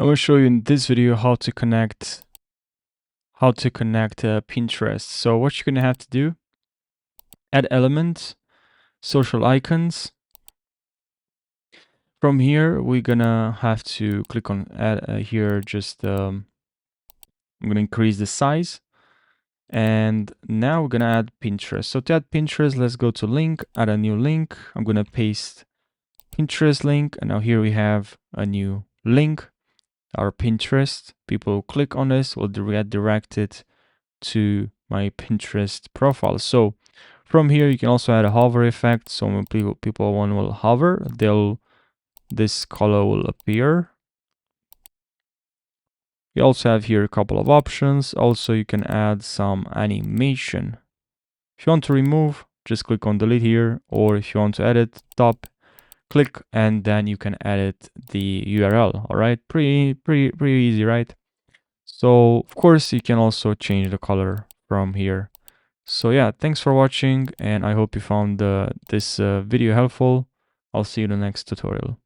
I will show you in this video how to connect Pinterest. So what you're gonna have to do: add elements, social icons. From here, we're gonna have to click on add here. I'm gonna increase the size, and now we're gonna add Pinterest. So to add Pinterest, let's go to link, add a new link. I'm gonna paste Pinterest link, and now here we have a new link. Our Pinterest. People click on this will get directed to my Pinterest profile. So from here you can also add a hover effect. So when people will hover, this color will appear. You also have here a couple of options. Also you can add some animation. If you want to remove, just click on delete here, or if you want to edit, click, and then you can edit the URL. All right, pretty easy, right? So of course you can also change the color from here. So yeah, thanks for watching, and I hope you found this video helpful. I'll see you in the next tutorial.